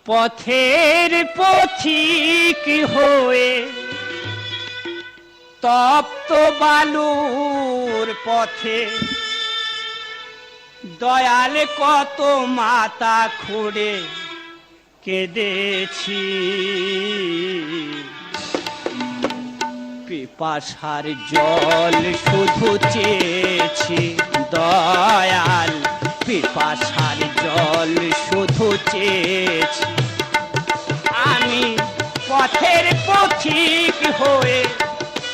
পথের পথিক হয়ে তপ্ত বালুর পথে দয়াল কত মাথা খুঁড়ে কেঁদেছি, পিপাসার জল শুধু চেয়েছি দয়াল, পিপাসার জল শুধু চেয়েছি। আমি পথের পথিক হয়ে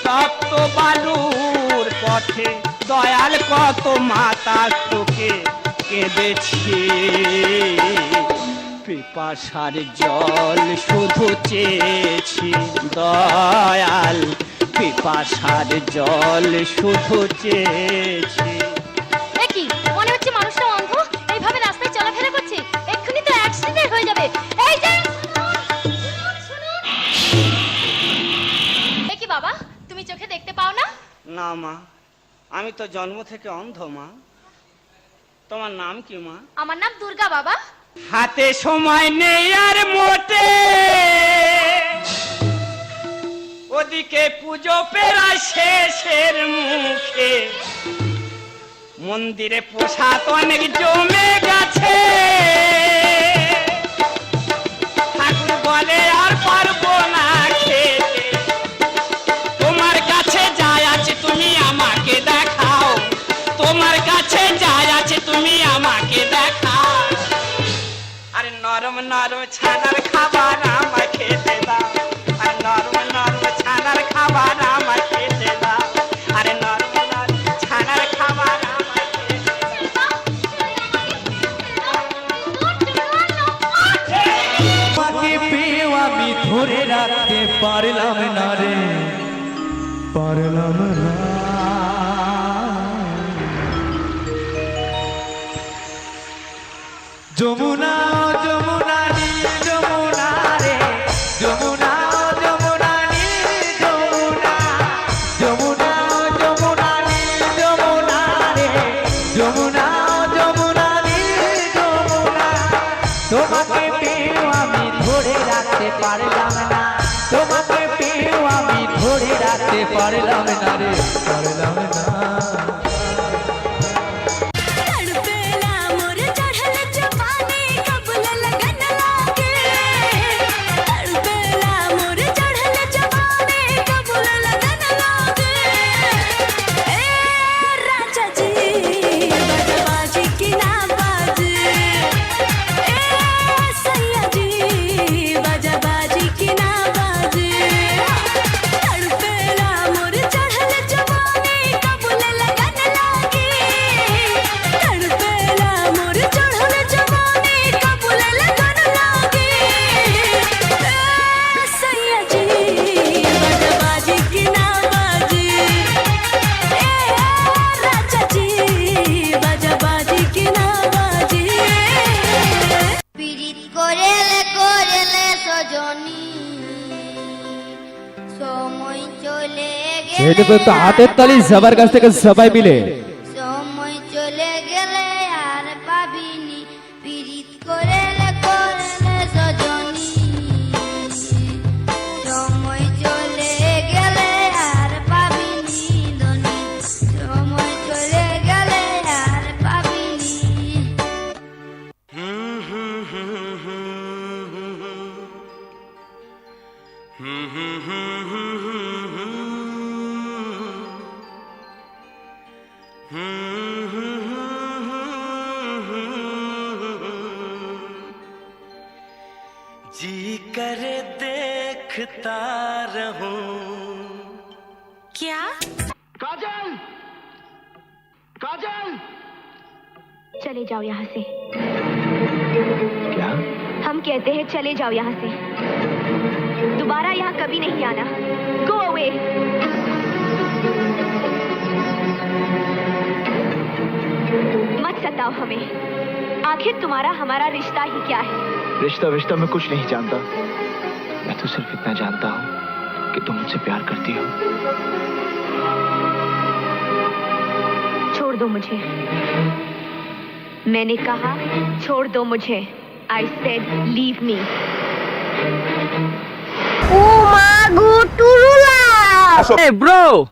তপ্ত বালুর পথে দয়াল কত মাথা ঠুকে কেঁদেছি, পিপাসার জল শুধু চেয়েছি দয়াল, পিপাসার জল শুধু চেয়েছি। কি মনে হচ্ছে মানুষটা অন্ধ, এইভাবে রাস্তায় চলাফেরা করছে, এক্ষুনি তো অ্যাক্সিডেন্ট হয়ে যাবে। এই যে এ কি বাবা, তুমি চোখে দেখতে পাও না? না মা, আমি তো জন্ম থেকে অন্ধ মা। তোমার নাম কি মা? আমার নাম দুর্গা বাবা। হাতে সময় নেই আর মোটে, ওদিকে পুজো পেরায় শেষের মুখে, মন্দিরে প্রসাদ অনেক জমে গেছে, ঠাকুর বলে আর পারবো না খেতে, তোমার কাছে যা আছে তুমি আমাকে দেখাও, তোমার কাছে যা আছে তুমি আমাকে দেখাও। আরে নরম নরম ছানার খাবার আমায় খেতে দাও, আরে নরম নরম ছানার খাবার আমায় খেতে দাও, আরে নরম নরম ছানার খাবার আমায় খেতে দাও। তোমাকে পেয়েও আমি ধরে রাখতে পারলাম না রে, পারলাম না। যমুনা যমুনা নীল যমুনা রে, যমুনা যমুনা নীল যমুনা, যমুনা যমুনা নীল যমুনা রে, যমুনা যমুনা নীল যমুনা। তোমাকে পেয়েও আমি ধরে রাখতে পারলাম না, তোমাকে পেয়েও আমি ধরে রাখতে পারলাম না রে, পারলাম না। তো হাতের তালি সবার কাছ থেকে সবাই মিলে। সময় চলে গেলে আর পাবিনি, পীড়িত করেলে করেলে সজনী, সময় চলে গেলে আর পাবিনি ধনী, সময় চলে গেলে আর পাবিনি। जी करे देखता रहूं। क्या? काजल, काजल, चले जाओ यहाँ से। क्या? हम कहते हैं चले जाओ यहाँ से, दोबारा यहाँ कभी नहीं आना। Go away. मत सताओ हमें, आखिर तुम्हारा हमारा रिश्ता ही क्या है? रिश्ता विश्ता मैं कुछ नहीं जानता, मैं तो सिर्फ इतना जानता हूँ कि तुम मुझसे प्यार करती हो। छोड़ दो मुझे, मैंने कहा छोड़ दो मुझे। I said leave me. Hey bro,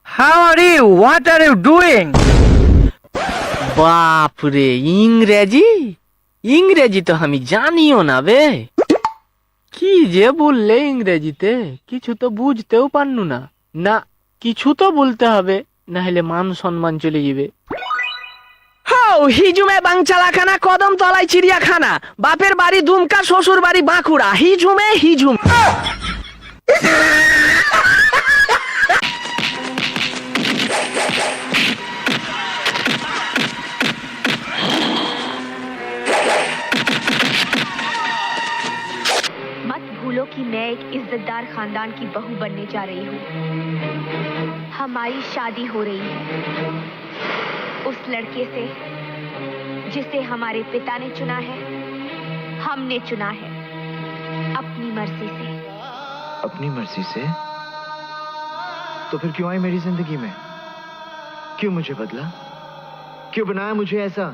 how are you? What are you doing? বাপ রে, ইংরেজি ইংরেজি তো আমি জানিও না বে। কি যে বললে ইংরেজিতে, কিছু তো বুঝতেও পারনু না। না, কিছু তো বলতে হবে, না হলে মান সম্মান চলে যাবে। হাও হিজুমে বাংচালাখানা, কদম তলায় চিড়িয়াখানা, বাপের বাড়ি দুমকা, শ্বশুর বাড়ি বাঁকুড়া, হিজুমে হিজুম। मत भूलो कि मैं एक इज्जतदार खानदान की बहू बनने जा रही हूँ। हमारी शादी हो रही है उस लड़के से जिसे हमारे पिता ने चुना है, हमने चुना है अपनी मर्जी से। अपनी मर्जी से? तो फिर क्यों आई मेरी जिंदगी में? क्यों मुझे बदला? क्यों बनाया मुझे ऐसा?